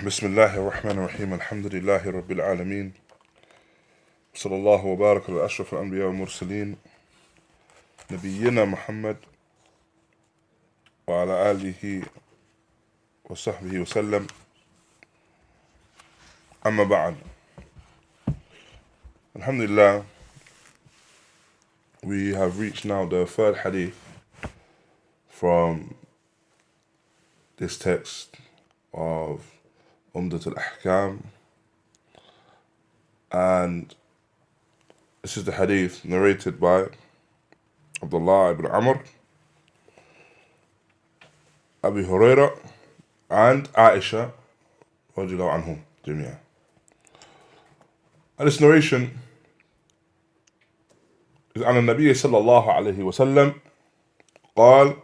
بسم الله الرحمن الرحيم الحمد لله رب العالمين صلى الله وبارك على أشرف الأنبياء والمرسلين نبينا محمد وعلى آله وصحبه وسلم أما بعد. Alhamdulillah, we have reached now the third hadith from this text of ʿUmdatul Aḥkām, and this is the hadith narrated by Abdullah ibn ʿAmr, Abū Hurayrah, and ʿAishah radiyallahu anhum jami'an. And this narration is عن النبي صلى الله عليه وسلم قال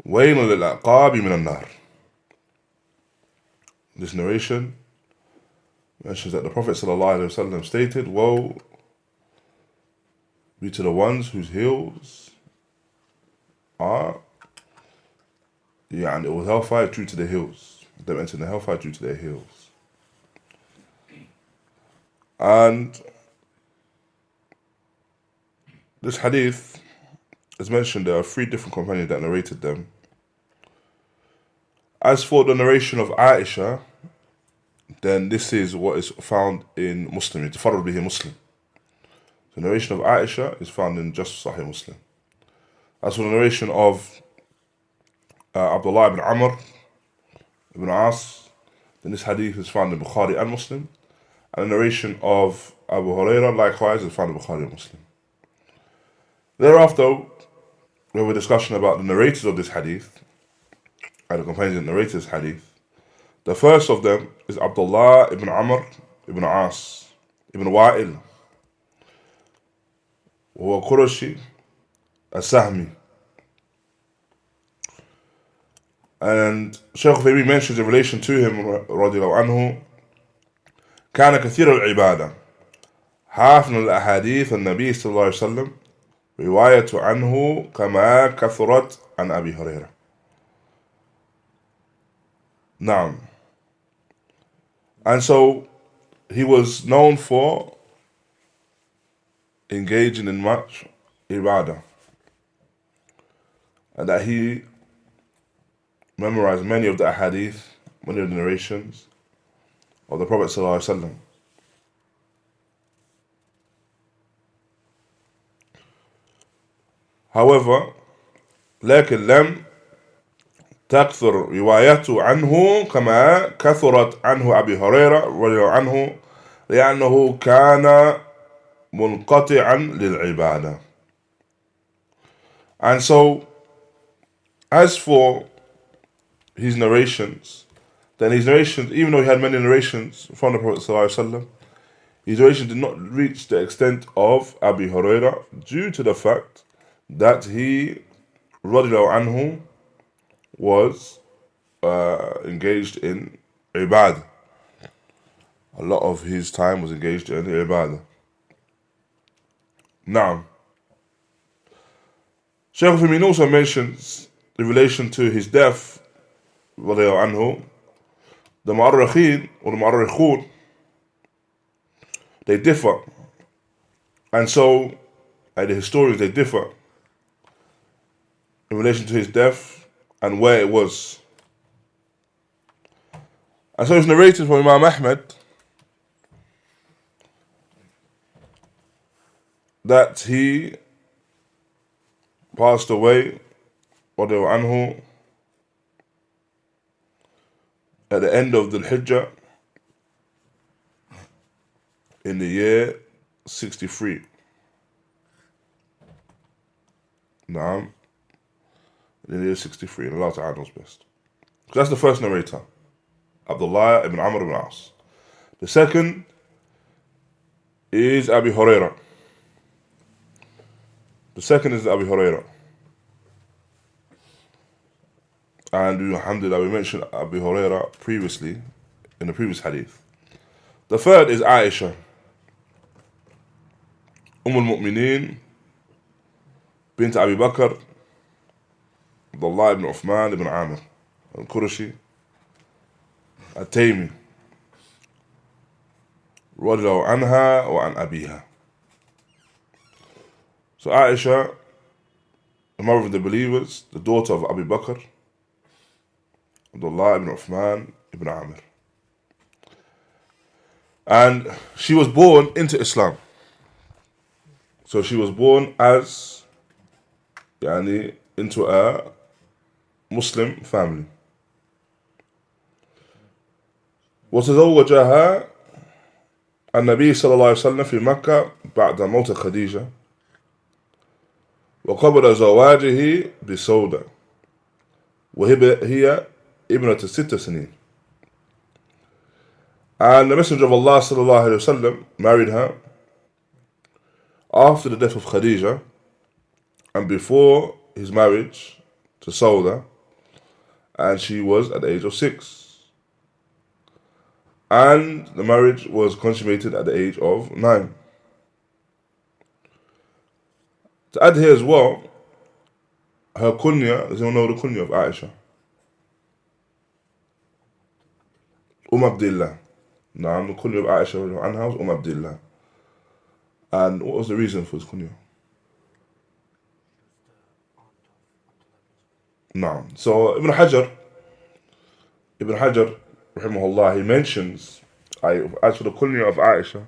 ويل للعقاب من النار. This narration mentions that the Prophet ﷺ stated, woe be to the ones whose heels are, and it was hellfire due to their heels. They went in the hellfire due to their heels. And this hadith is mentioned, there are three different companions that narrated them. As for the narration of ʿAishah, then this is what is found in Muslim. It's followed by Muslim. The narration of ʿAishah is found in just Sahih Muslim. As for the narration of Abdullah ibn ʿAmr ibn As, then this hadith is found in Bukhari and Muslim. And the narration of Abū Hurayrah likewise is found in Bukhari and Muslim. Thereafter, we have a discussion about the narrators of this hadith, and the companions that narrated this hadith. The first of them is Abdullah ibn Amr ibn As ibn Wa'il, وهو قرشي السهمي. And Shaykh Uthaymeen mentions in relation to him رضي الله عنه كان كثير العبادة حافظ الأحاديث النبي صلى الله عليه وسلم رواية عنه كما كثرت عن أبي هريرة. Naam. And so he was known for engaging in much ibadah, and that he memorized many of the ahadith, many of the narrations of the Prophet ﷺ. However, لكن لم تكثر روايته عنه كما كثرت عنه أبي هريرة رضي الله عنه لأنه كان منقطعا للعبادة. And so, as for his narrations, then his narrations, even though he had many narrations from the Prophet ﷺ, his narration did not reach the extent of Abū Hurayrah due to the fact that he, radiallahu anhu, was engaged in ibadah. A lot of his time was engaged in ibadah. Now, Shaykh Uthaymeen also mentions in relation to his death, radiallahu anhu, the mu'arrikhin or the mu'arrikhun, they differ. And so, the historians, they differ in relation to his death and where it was. And so it's narrated from Imam Ahmad that he passed away radiallahu anhu at the end of the Hijjah in the year 63. Naam. In the year 63, and Allah Ta'ala knows best. So that's the first narrator, Abdullah ibn Amr ibn As. The second is Abū Hurayrah. Abū Hurayrah. And alhamdulillah, we mentioned Abū Hurayrah previously, in the previous hadith. The third is ʿAishah, al-Mu'mineen, bint Abi Bakr, Abdullah ibn Uthman ibn ʿAmr al-Qurashi, التيمي رضي الله عنها وعن أبيها. So Aisha, the mother of the believers, the daughter of Abu Bakr, Abdullah ibn Uthman ibn Āmr. And she was born into Islam. So she was born as into a Muslim family. وتزوجها النبي صلى الله عليه وسلم في مكة بعد موت خديجة وقبل زواجه بسودة وهي ابنة 6 سنين. And the Messenger of Allah صلى الله عليه وسلم married her after the death of Khadija and before his marriage to Sauda, and she was at the age of 6. And the marriage was consummated at the age of 9. To add here as well, her kunya, does anyone know the kunya of Aisha? Abdullah. Naam, the kunya of Aisha anha was Abdullah. And what was the reason for his kunya? Naam. So Ibn Hajar, raḥimahullāh, he mentions, as for the kunya of Aisha,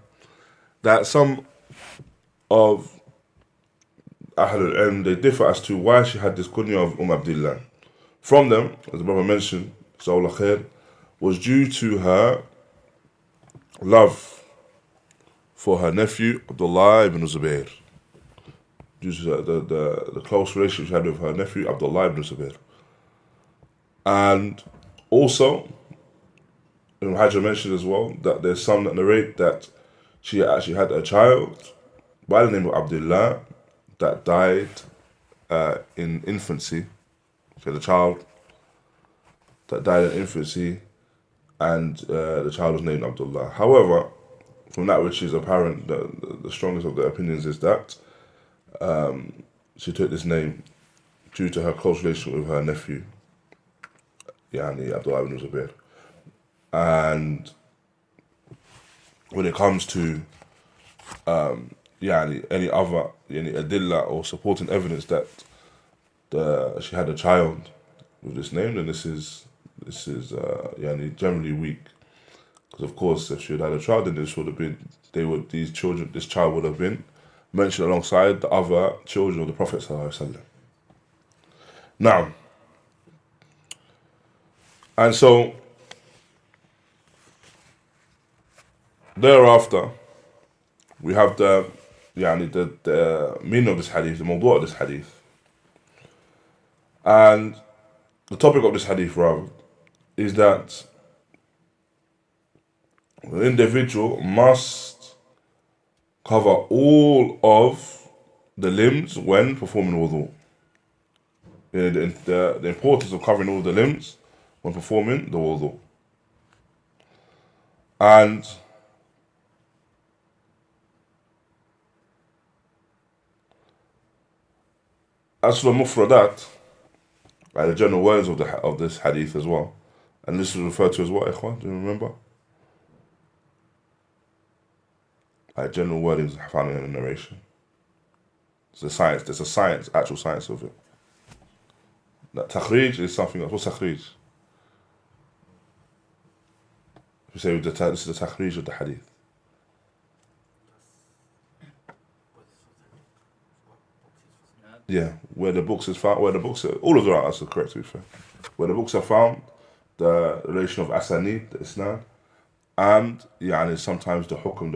that some of Ahlul Ilm, they differ as to why she had this kunya of Abdullah. From them, as the brother mentioned, Zawla Khair, was due to her love for her nephew, Abdullah ibn Zubayr. Due to the close relationship she had with her nephew, Abdullah ibn Zubayr. And also, Ibn Hajar mentioned as well that there's some that narrate that she actually had a child by the name of Abdullah that died in infancy. She had a child that died in infancy, and the child was named Abdullah. However, from that which is apparent, the strongest of the opinions is that she took this name due to her close relationship with her nephew, Abdullah ibn Zubayr. And when it comes to any other adillah or supporting evidence that she had a child with this name, then this is generally weak. Because of course, if she had a child, then this child would have been mentioned alongside the other children of the Prophet ﷺ. Now, and so thereafter, we have the meaning of this hadith, the mawdu' of this hadith. And the topic of this hadith, rather, is that the individual must cover all of the limbs when performing wudu. The importance of covering all the limbs when performing the wudu. And as for the mufradat, like the general words of this hadith as well, and this is referred to as what, ikhwan? Do you remember? Like general wordings found in the narration. It's a science. There's a science, actual science of it. That takhrij is something else. What's takhrij? We say this is the takhrij of the hadith. Yeah, where the books are, all of the answers are correct to be fair. Where the books are found, the relation of asanid, the isnad, and sometimes the hukm,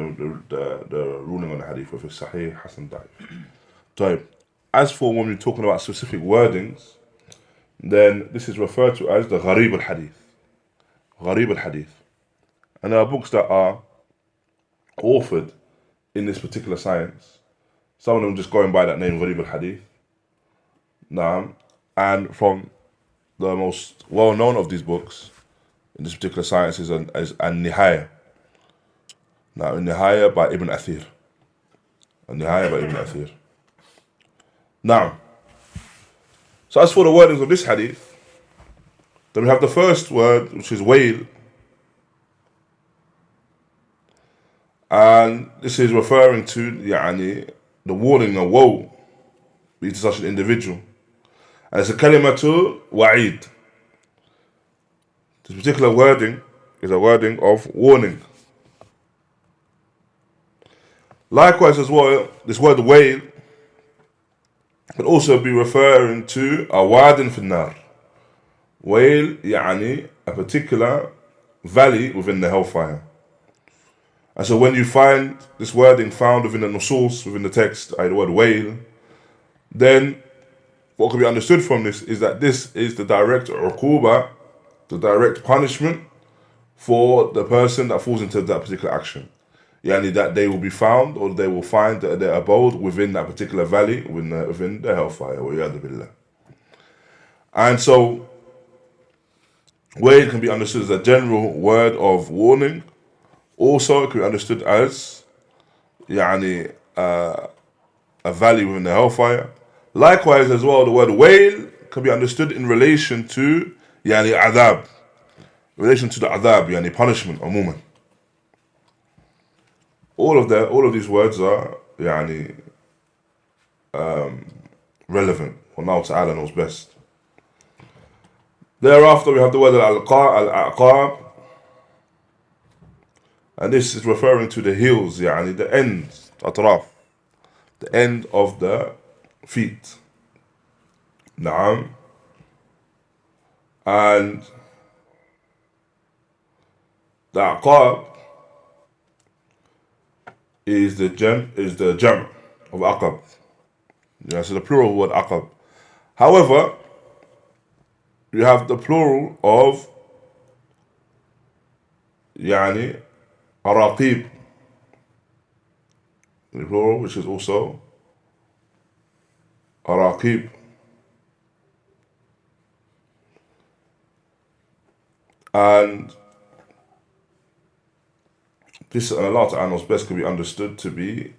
the ruling on the hadith, if it's sahih, hasan, da'if. So, as for when we're talking about specific wordings, then this is referred to as the gharib al-hadith. Gharib al-hadith. And there are books that are authored in this particular science. Some of them just going by that name, gharib al-hadith. And from the most well-known of these books in this particular science is An-Nihaya. Now, An-Nihaya by Ibn Athir. An-Nihaya by Ibn Athir. Now, so as for the wordings of this hadith, then we have the first word, which is wail, And this is referring to the warning of woe be to such an individual. And it's a kalimatu wa'id. This particular wording is a wording of warning. Likewise as well, this word wail can also be referring to a wadin fi nar. Wail a particular valley within the hellfire. And so when you find this wording found within the nusus, within the text, the word wail, then what can be understood from this is that this is the direct uquba, the direct punishment for the person that falls into that particular action. That they will be found, or they will find their abode within that particular valley, within the hellfire. And so, wail can be understood as a general word of warning. Also, it can be understood as a valley within the hellfire. Likewise, as well, the word wail can be understood in relation to adab, in relation to the adab, punishment, umuman. All of these words are relevant. Allah Ta'ala knows best. Thereafter, we have the word al-A'qām, and this is referring to the heels, the ends, atraf, the end of the feet. Na'am. And the aqab is the jam' of aqab. So the plural word aqab. However, you have the plural of araqib, the plural, which is also araqib. And this, Allah Ta'ala knows best, can be understood to be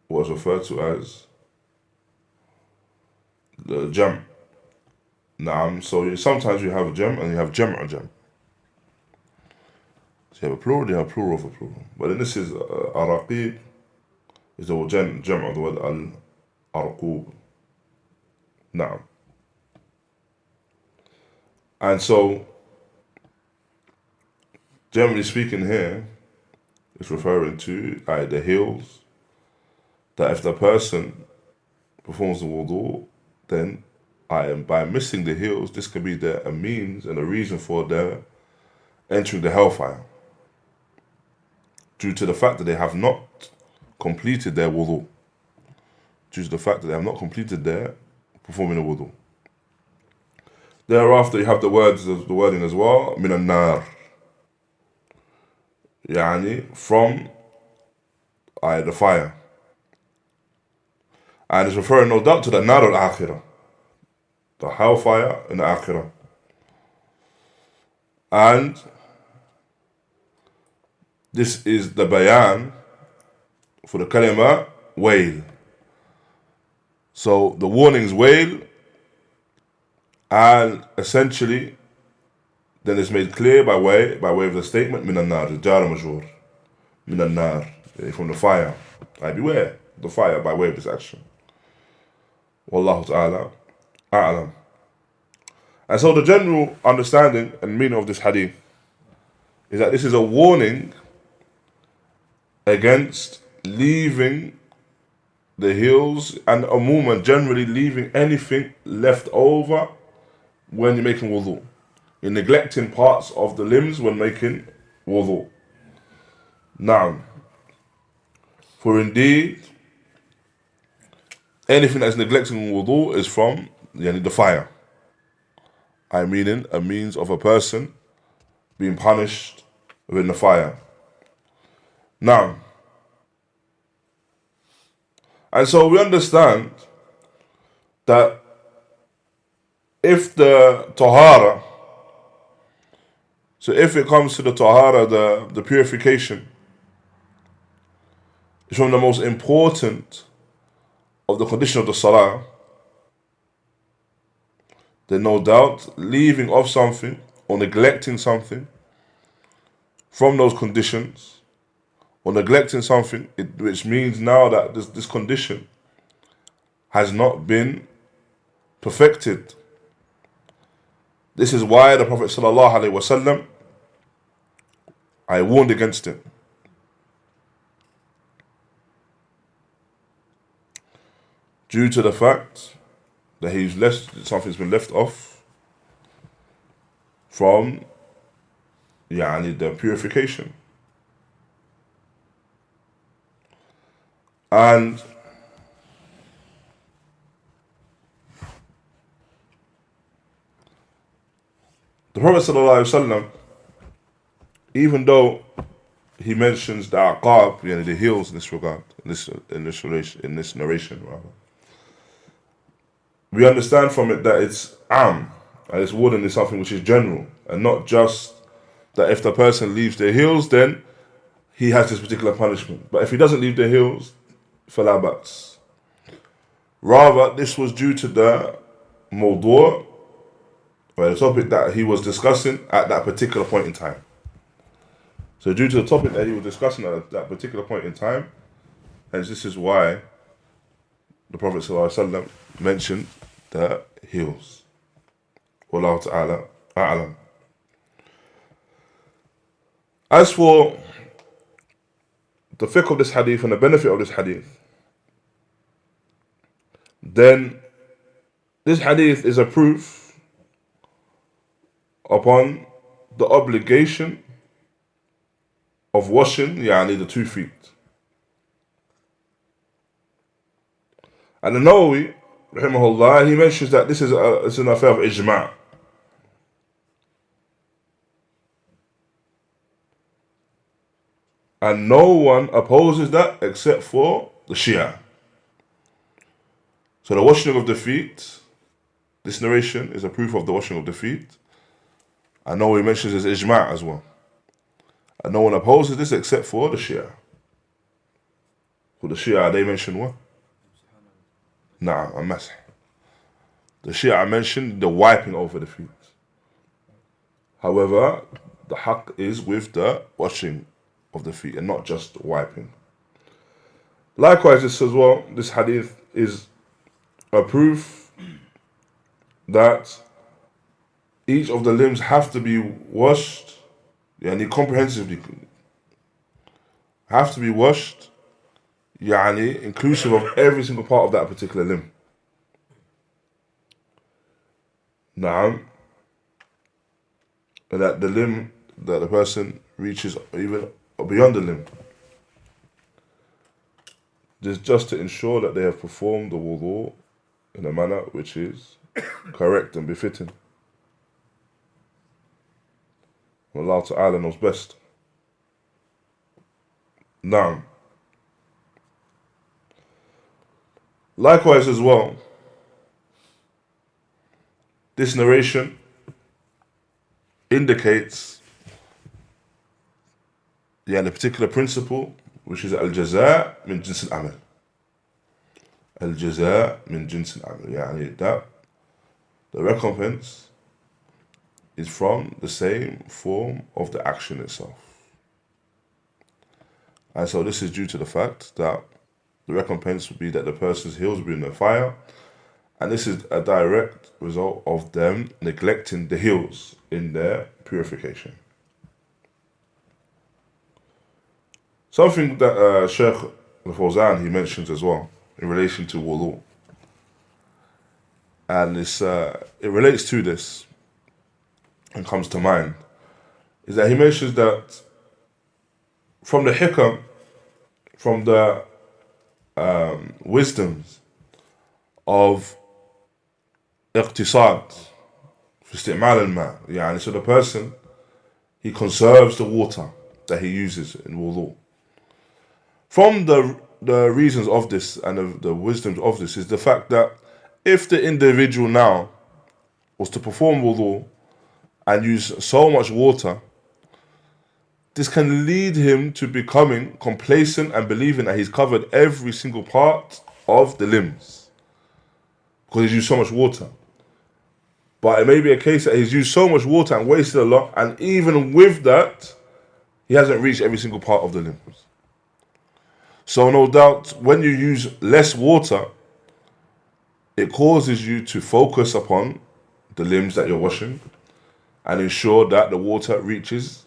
what is referred to as the jam'. Naam. So sometimes you have jam' and you have jam'u jam'. So you have a plural, you have a plural of a plural. But then this is araqib, is the word jam'u, the word al-arqub. Naam. And so, generally speaking here, it's referring to the heels, that if the person performs the wudu, then by missing the heels, this could be a means and a reason for their entering the hellfire, due to the fact that they have not completed their wudu, due to the fact that they have not completed their performing the wudu. Thereafter, you have the wording as well, min al-nar, from the fire. And it's referring no doubt to the nar al-akhirah, the hellfire in the akhirah. And this is the bayan for the kalima wail. So the warnings wail, and essentially then it's made clear by way of the statement min al-nar, the jar majur, min al-nar, from the fire. Beware the fire by way of this action. Wallahu ta'ala a'lam. And so the general understanding and meaning of this hadith is that this is a warning against leaving the heels and umuman, generally leaving anything left over when you're making wudu. You're neglecting parts of the limbs when making wudu. Now, for indeed, anything that's neglecting wudu is from the fire. Meaning a means of a person being punished within the fire. Now, and so we understand that if the tahara, so if it comes to the tahara, the purification, is from the most important of the condition of the salah, then no doubt leaving of something or neglecting something from those conditions or neglecting something, which means now that this condition has not been perfected. This is why the Prophet ﷺ, I warned against it. Due to the fact that something's been left off from the purification. And the Prophet ﷺ, even though he mentions the aqab, the heels in this regard, in this narration rather, we understand from it that it's and it's warning is something which is general, and not just that if the person leaves their heels, then he has this particular punishment. But if he doesn't leave their heels, fala ba's. Rather, this was due to the mawdu', or the topic that he was discussing at that particular point in time. So due to the topic that he was discussing at that particular point in time, and this is why the Prophet ﷺ mentioned the heels. Wallahu ta'ala a'lam. As for the fiqh of this hadith and the benefit of this hadith, then this hadith is a proof upon the obligation of washing the 2 feet. And the Nawawi, raḥimahullāh, he mentions that this is an affair of ijma'. And no one opposes that except for the Shia. So the washing of the feet, this narration is a proof of the washing of the feet. I know he mentions this ijma' as well. And no one opposes this except for the Shia. For the Shia, they mention what? al-masah. The Shia mentioned the wiping over the feet. However, the haqq is with the washing of the feet and not just wiping. Likewise, this as well, this hadith is a proof that each of the limbs have to be washed, comprehensively, have to be washed, inclusive of every single part of that particular limb. And that the limb that the person reaches even beyond the limb. This is just to ensure that they have performed the wudu in a manner which is correct and befitting. Allah Ta'ala knows best. Now, likewise as well, this narration indicates the particular principle which is al-jazā' min jins al-amal. Al-jazā' min jins al-amal. That the recompense is from the same form of the action itself. And so this is due to the fact that the recompense would be that the person's heels will be in the fire, and this is a direct result of them neglecting the heels in their purification. Something that Shaykh al-Fawzān, he mentions as well in relation to wudu, and it relates to this and comes to mind, is that he mentions that from the hikam, from the wisdoms of iqtisād fi isti'māl al-mā', so the person, he conserves the water that he uses in wudu. From the reasons of this and the wisdoms of this is the fact that if the individual now was to perform wudu and use so much water, this can lead him to becoming complacent and believing that he's covered every single part of the limbs because he's used so much water. But it may be a case that he's used so much water and wasted a lot, and even with that, he hasn't reached every single part of the limbs. So no doubt, when you use less water, it causes you to focus upon the limbs that you're washing and ensure that the water reaches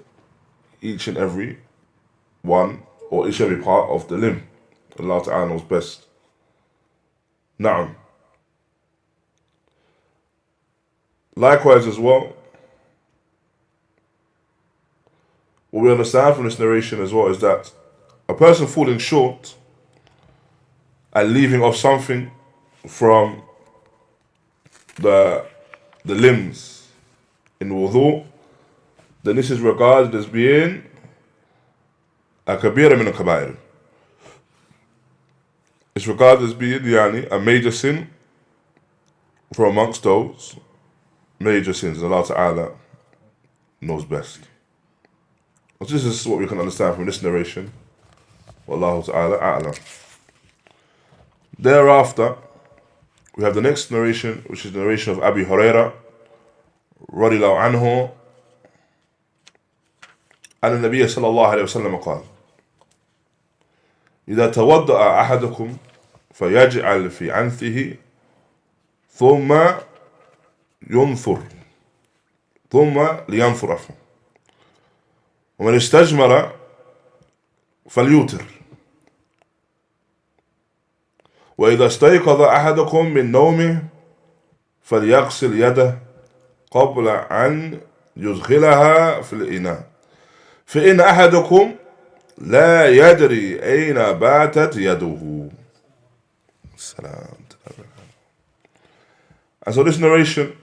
each and every one or each and every part of the limb. Allah Ta'ala knows best. Na'am. Likewise as well, what we understand from this narration as well is that a person falling short and leaving off something from the limbs in wudu, then this is regarded as being a kabira min al-kabair. It's regarded as being a major sin from amongst those major sins, and Allah Ta'ala knows best. So this is what we can understand from this narration. Wallahu Ta'ala a'lam. Thereafter, we have the next narration, which is the narration of Abū Hurayrah radiyallahu anhu, أن النبي صلى الله عليه وسلم قال: إذا توضأ أحدكم فيجعل في أنفه ثم لينثر عفوا، ومن استجمر فليوتر، وإذا استيقظ أحدكم من نومه فليغسل يده قبل أن يدخلها في الإناء، فإن أحدكم لا يدري أين باتت يده. Salam. And so this narration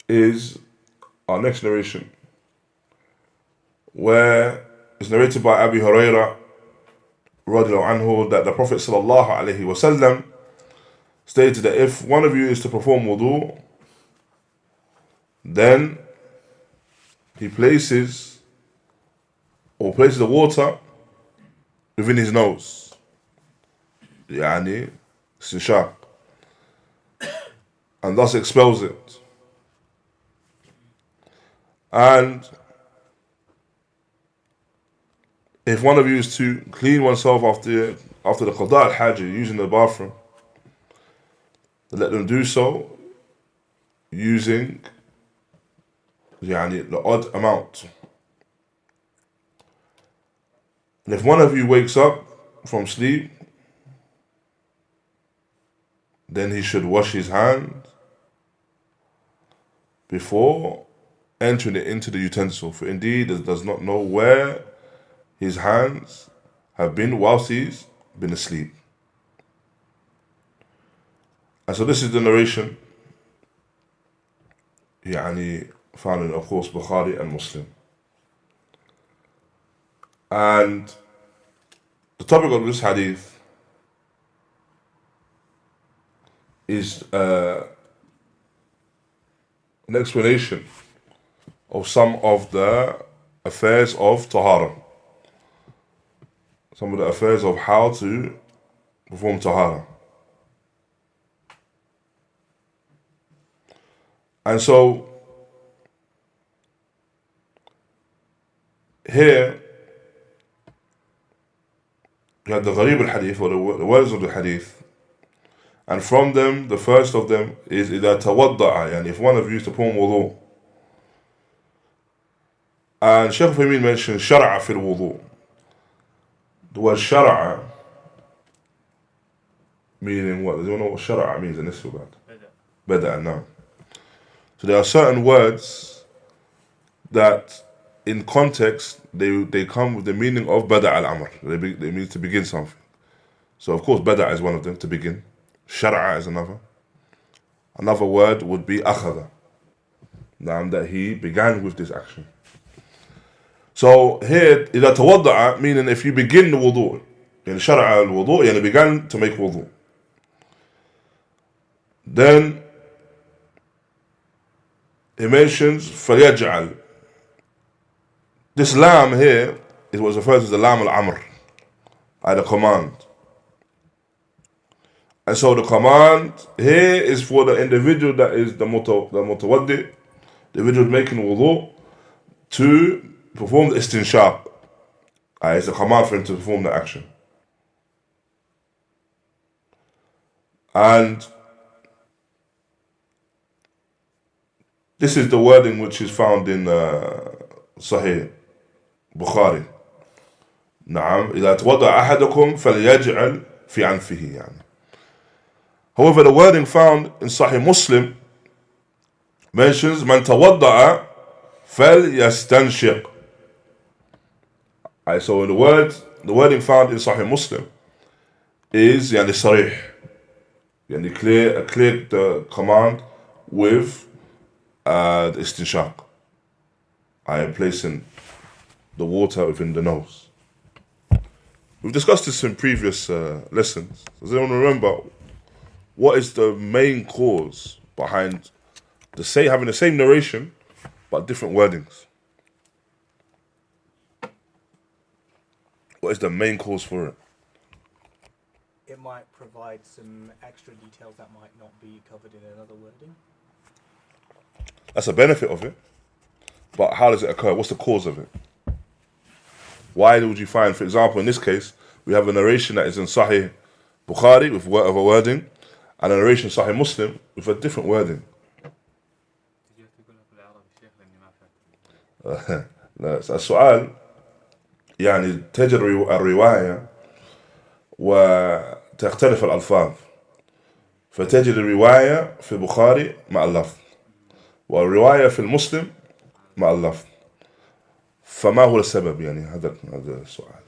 is our next narration, where it's narrated by Abū Hurayrah radiyallahu anhu that the Prophet sallallahu alaihi wasallam stated that if one of you is to perform wudu, then he places the water within his nose, يعني استنشاق, and thus expels it. And if one of you is to clean oneself after the qada al-hajj using the bathroom, then let them do so using the odd amount. And if one of you wakes up from sleep, then he should wash his hands before entering it into the utensil, for indeed he does not know where his hands have been whilst he's been asleep. And so this is the narration found in, of course, Bukhari and Muslim. And the topic of this hadith is an explanation of some of the affairs of tahara, some of the affairs of how to perform tahara. And so here you have the gharib al-hadith, or the words of the hadith, and from them, the first of them is إِذَا تَوَضَّعَ, and if one of you is to perform wudu. And Shaykh Uthaymeen mentioned شَرَعَ فِي الْوُضُوء. The word شَرَعَ meaning what? Does anyone know what شَرَعَ means in this regard? Bada, no. So there are certain words that in context they come with the meaning of bada al-amr. They mean to begin something. So of course bada is one of them, to begin. Shara'a is another. Another word would be akhadha, that he began with this action. So here, إذا توضع, meaning if you begin the wudu, shara'a al-wudu, began to make wudu. Then he mentions فَلْيَجْعَلْ. This lam here is what's referred to as the lam al-amr, the command. And so the command here is for the individual that is the mutawaddi, the individual making wudu, to perform the istinshaq, It's a command for him to perform the action. And this is the wording which is found in Sahih Bukhari. نعم إذا توضأ أحدكم فليجعل في أنفه يعني. However, the wording found in Sahih Muslim mentions من توضأ فليستنشق. So the wording found in Sahih Muslim is يعني صريح, يعني clear the command with the istinshaq. I am placing the water within the nose. We've discussed this in previous lessons. Does anyone remember what is the main cause behind having the same narration but different wordings? What is the main cause for it? It might provide some extra details that might not be covered in another wording. That's a benefit of it. But how does it occur? What's the cause of it? Why would you find, for example, in this case, we have a narration that is in Sahih Bukhari with a wording, and a narration in Sahih Muslim with a different wording? السؤال يعني تجري الرواية وتختلف الألفاظ، فتجري الرواية في البخاري مع اللفظ والرواية في المسلم مع اللفظ، فما هو السبب يعني هذا السؤال.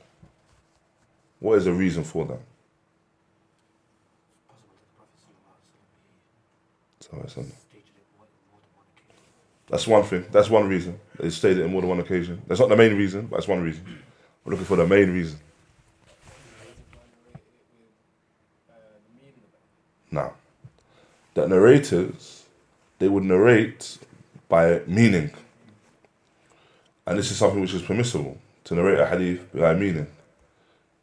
What is the reason for that? That's one thing. That's one reason. They stated it in more than one occasion. That's not the main reason, but that's one reason. We're looking for the main reason. Now, the narrators, they would narrate by meaning. And this is something which is permissible, to narrate a hadith by meaning.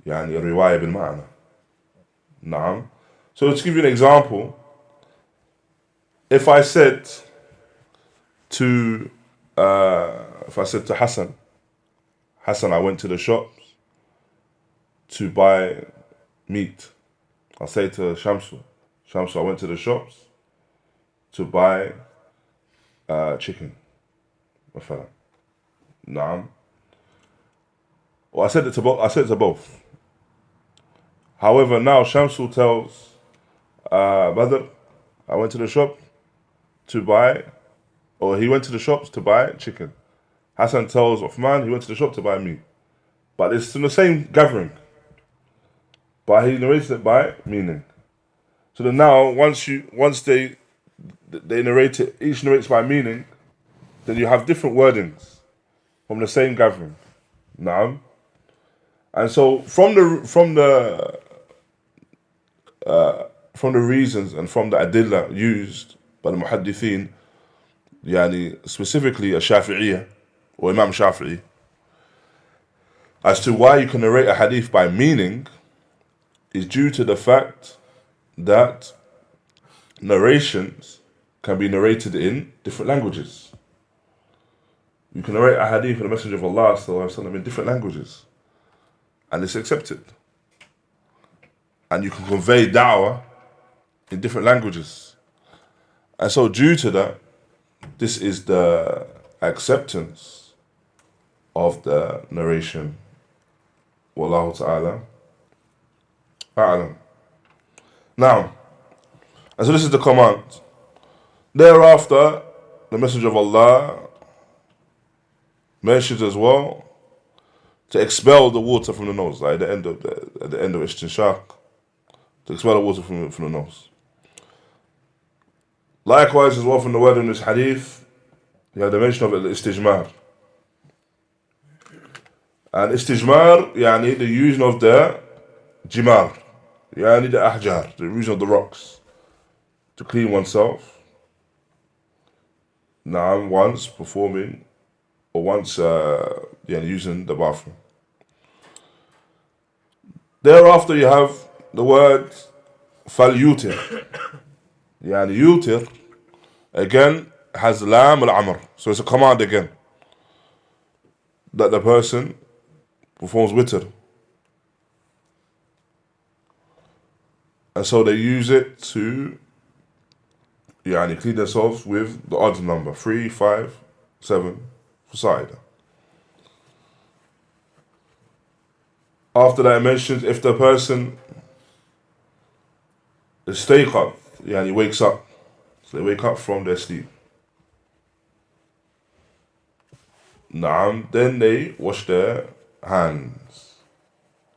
يعني الرواية بالمعنى. نعم. So to give you an example, if I said to Hassan, I went to the shops to buy meat. I'll say to Shamsu, I went to the shops to buy chicken. مثلا. نعم. Well, I said it to both. However, now Shamsu tells Badr, I went to the shop to buy, or he went to the shops to buy chicken. Hassan tells Uthman he went to the shop to buy meat. But it's in the same gathering. But he narrates it by meaning. So then now, once they narrate it, each narrates by meaning, then you have different wordings from the same gathering. Naam. And so from the reasons and from the adillah used by the muhaddithin, yani specifically a Shafi'iyya or Imam Shafi'i, as to why you can narrate a hadith by meaning, is due to the fact that narrations can be narrated in different languages. You can narrate a hadith of the Messenger of Allah ﷺ in different languages, and it's accepted. And you can convey da'wah in different languages. And so due to that, this is the acceptance of the narration. Wallahu ta'ala a'lam. Now, and so this is the command. Thereafter, the Messenger of Allah mentions as well to expel the water from the nose, like at the end of istinshaq, to expel the water from the nose. Likewise, as well from the word in this hadith, you have the mention of al-istijmar. And istijmar, yani the using of the jimar, yani the ahjar, the using of the rocks, to clean oneself. Now, once performing, or once using the bathroom. Thereafter, you have the word فَلْيُوتِرْ. Yani yutir, again, has lam al-Ḥamr. So it's a command again, that the person performs witr. And so they use it to clean themselves with the odd number, 3, 5, 7 for side. After that, it mentions if the person is stayqad, he wakes up. So they wake up from their sleep. Then they wash their hands.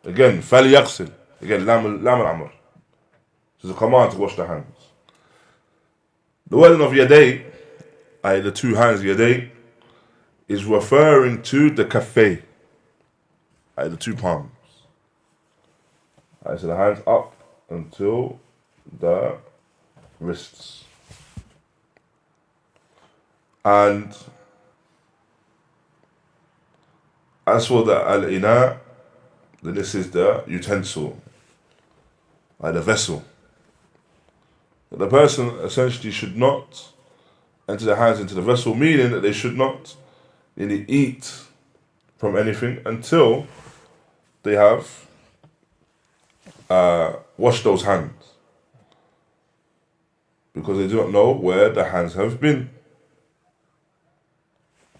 Again, فَلْيَغْسِلْ. Again, lam al-amr. So it's a command to wash the hands. The wording of yaday, the two hands, yaday, is referring to the kaffay, the two palms. So the hands up until the wrists. And as for the al-ina, then this is the utensil, the vessel. The person essentially should not enter their hands into the vessel, meaning that they should not really eat from anything until they have washed those hands, because they do not know where the hands have been.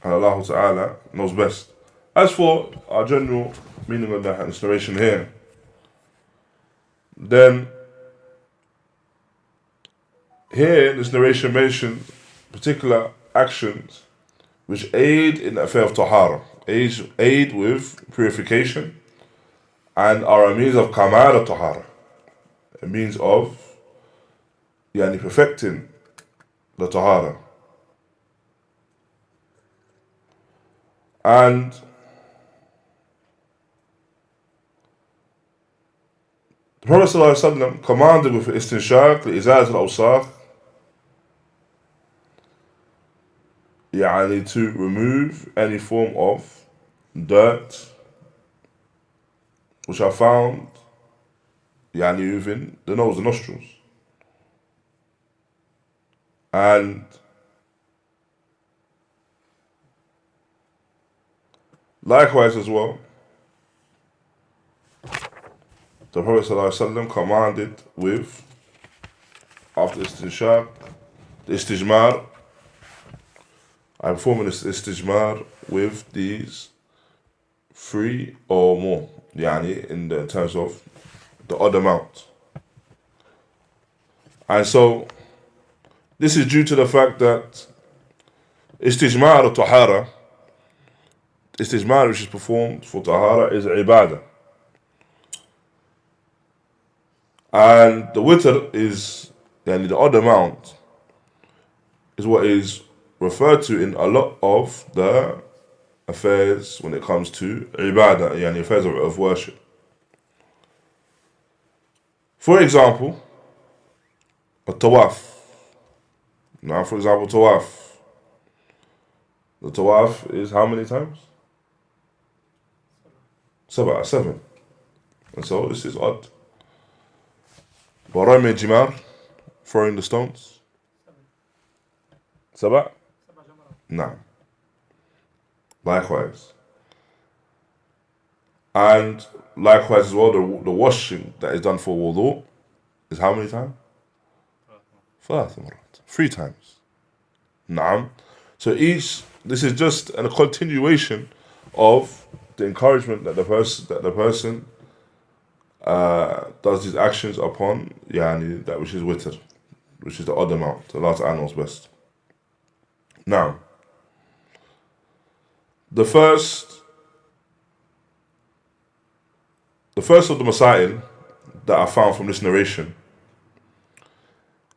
And Allah Ta'ala knows best. As for our general meaning of the narration here, then here this narration mentions particular actions which aid in the affair of tahara, aid with purification, and are a means of kamal al-tahara, a means of perfecting the tahara. And the Prophet ﷺ commanded with istinshaq, li'izaz al-awsaq, to remove any form of dirt which are found within the nose, the nostrils. And likewise as well, the Prophet ﷺ commanded with, after istinshaq, the istijmar, performing this istijmar with these 3 or more, in the terms of the odd amount. And so this is due to the fact that istijmar or tahara, istijmar which is performed for tahara, is ibadah. And the witr is, the odd amount, is what is referred to in a lot of the affairs when it comes to ibadah, affairs of worship. For example, a tawaf. Now, for example, tawaf. The tawaf is how many times? 7. And so this is odd. Warami jimar, throwing the stones. 7? No. Likewise. And likewise as well, the washing that is done for wudu is how many times? 3 times. Naam. So this is just a continuation of the encouragement that the person does these actions upon that which is witr, which is the odd amount. Allah Ta'ala knows best. Now, the first of the masail that I found from this narration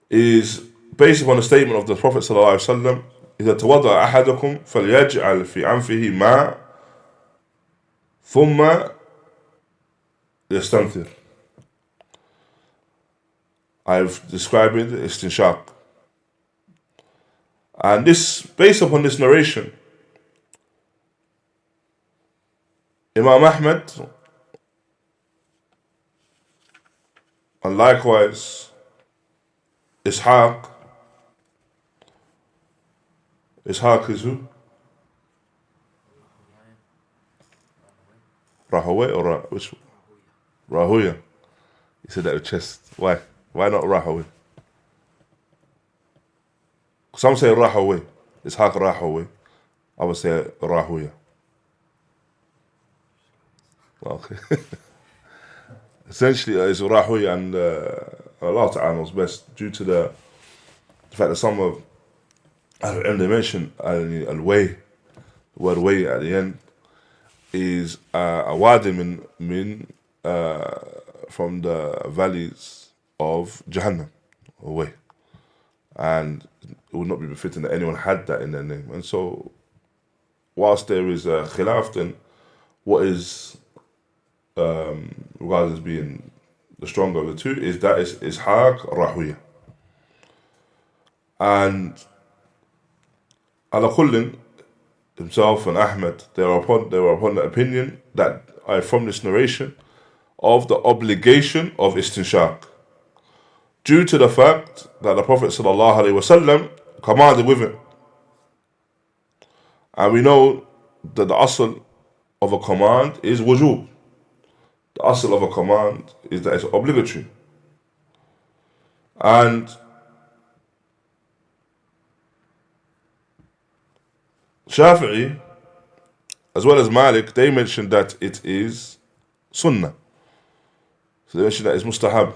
is based upon the statement of the Prophet ﷺ, إذا توضأ أحدكم فليجعل في أنفه ماء ثم يستنثر. I've described it as istinshaq. And this, based upon this narration, Imam Ahmad, and likewise Ishaq is who? Rahaway or which? Rahuya. He said that with chest. Why? Why not Rahaway? Some say Rahaway. It's Haq Rahaway. I would say Rahuya. Okay. Essentially, it's Rahuya, and Allah Ta'ala knows best, due to the fact that some of and they mention al-way, the word way at the end is a wadi min from the valleys of Jahannam, away, and it would not be befitting that anyone had that in their name. And so, whilst there is a khilaf, then what is regarded as being the stronger of the two is that it's Ishaq Rahuya. And Ala Kullin himself and Ahmed, they were upon the opinion that from this narration of the obligation of istinshaq, due to the fact that the Prophet ﷺ commanded with it. And we know that the asl of a command is wujub. The asl of a command is that it's obligatory. And Shafi'i, as well as Malik, they mentioned that it is sunnah. So they mentioned that it's mustahab.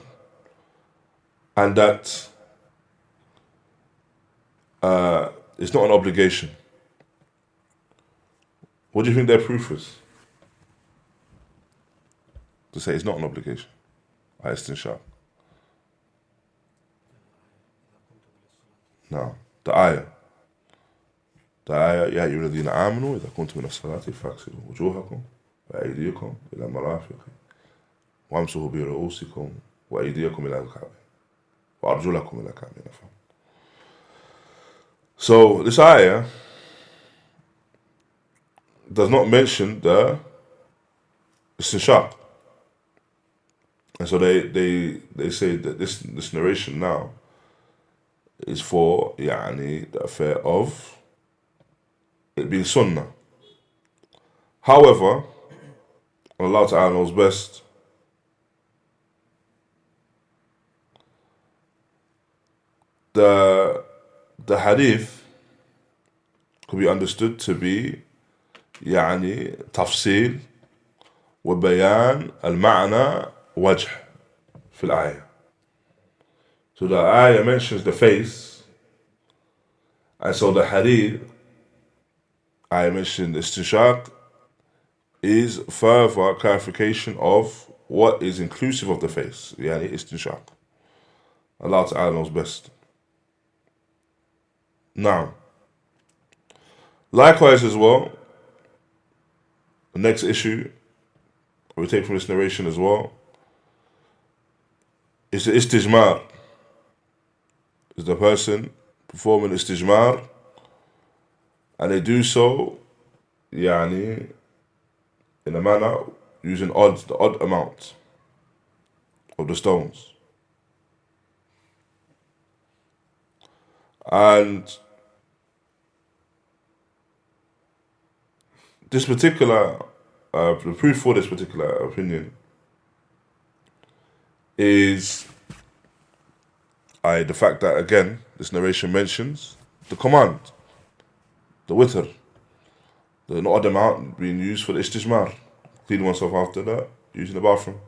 And that it's not an obligation. What do you think their proof is? To say it's not an obligation. Istinshaq. No. The ayah. يا أيها الذين آمنوا إذا كنتم من الصلاة فاغسلوا وجوهكم وأيديكم إلى المرافق وامسحوا برؤوسكم وأيديكم إلى الكعبين وأرجلكم إلى الكعبين. So this ayah does not mention the istinshaq. And so they say that this narration now is for the affair of it being sunnah. However, Allah Ta'ala knows best. The hadith could be understood to be تفصيل وبيان المعنى وجه في الآية. So the ayah mentions the face, and so the hadith I mentioned istinshaq is further clarification of what is inclusive of the face, istinshaq. Allah Ta'ala knows best. Now, likewise as well, the next issue we take from this narration as well is the istijmar. Is the person performing istijmar, and they do so in a manner using the odd amount of the stones. And this particular, the proof for this particular opinion is the fact that, again, this narration mentions the command, the witr, the odd amount being used for the istijmar, cleaning oneself after that, using the bathroom.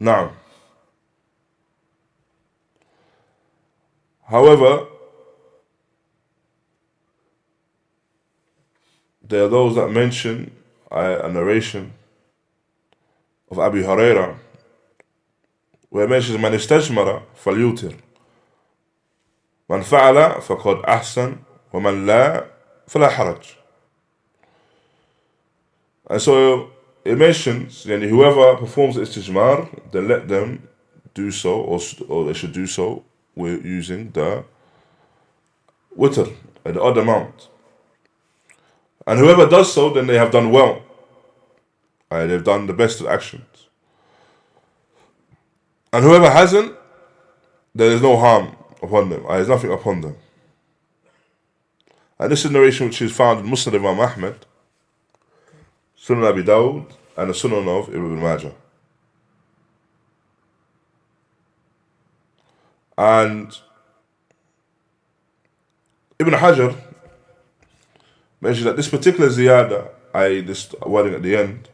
Now, however, there are those that mention a narration of Abū Hurayrah where it mentions man istajmara falyutir, man fa'ala faqad ahsan wa man la fala haraj. And so it mentions whoever performs istijmar, then let them do so, or they should do so with using the witr, the odd amount. And whoever does so, then they have done well. They've done the best of actions. And whoever hasn't, there is no harm upon them. There's nothing upon them. And this is a narration which is found in Musnad Imam Ahmed. Sunan Abi Dawud, and the Sunan of Ibn Majah. And Ibn Hajar mentioned that this particular ziyada, i.e. this wording at the end,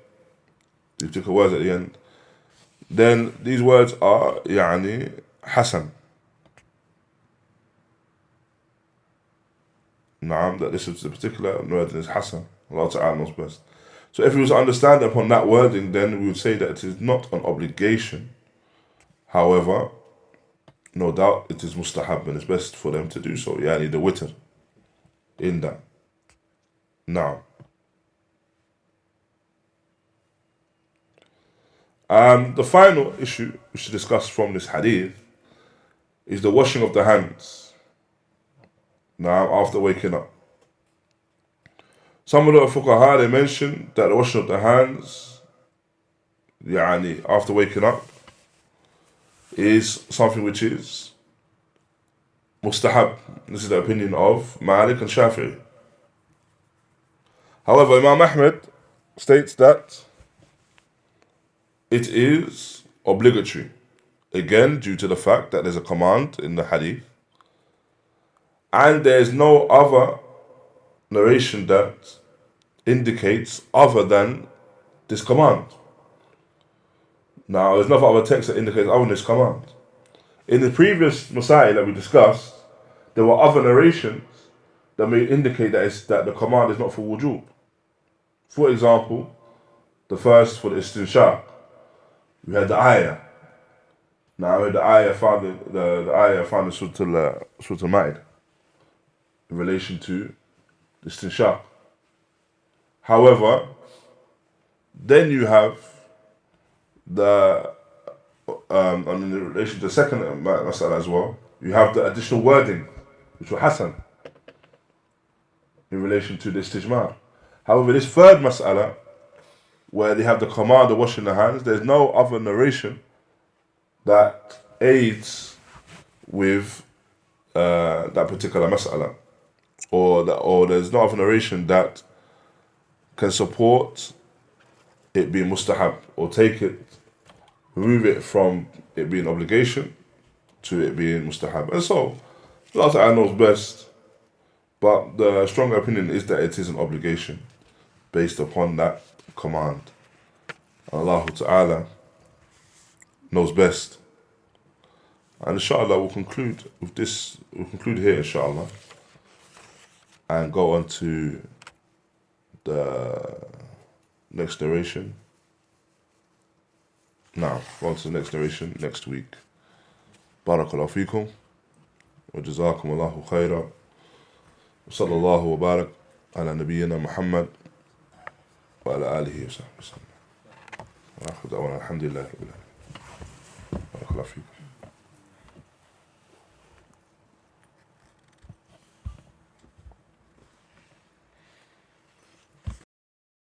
these particular words at the end, then these words are يعني Hasan. Naam, that this is the particular wording is Hasan. Allah Ta'ala knows best. So if we was to understand upon that wording, then we would say that it is not an obligation. However, no doubt it is mustahab and it's best for them to do so. Yani the witr in that. Now, the final issue we should discuss from this hadith is the washing of the hands. Now, after waking up. Some of the fuqaha, they mention that the washing of the hands, yani after waking up, is something which is mustahab. This is the opinion of Malik and Shafi'i. However, Imam Ahmed states that it is obligatory. Again, due to the fact that there's a command in the hadith, and there is no other narration that indicates other than this command. Now, there's no other text that indicates other than this command. In the previous Masail that we discussed, there were other narrations that may indicate that the command is not for wujub. For example, the first for the istinshaq, we had the ayah. Now, the ayah found in Surah Al-Ma'idah in relation to the istinshaq. However, then you have in relation to the second mas'ala as well, you have the additional wording, which was Hasan, in relation to the istijmar. However, this third mas'ala, where they have the command of washing the hands, there's no other narration that aids with that particular mas'ala, or there's no other narration that can support it being mustahab, or remove it from it being obligation to it being mustahab. And so, Allah Ta'ala knows best, but the stronger opinion is that it is an obligation based upon that command. Allah Ta'ala knows best. And inshallah we'll conclude with this, we'll conclude here inshallah, and go on to the next narration. Now, on to the next narration next week. Barakallahu feekum, wa jazakum Allahu khayra, wa sallallahu wa barak ala nabiyyina Muhammad wa ala alihi wa sahbihi wa sallam. Wa akhir da'wana alhamdulillahi rabbil alamin. Barakallahu feekum.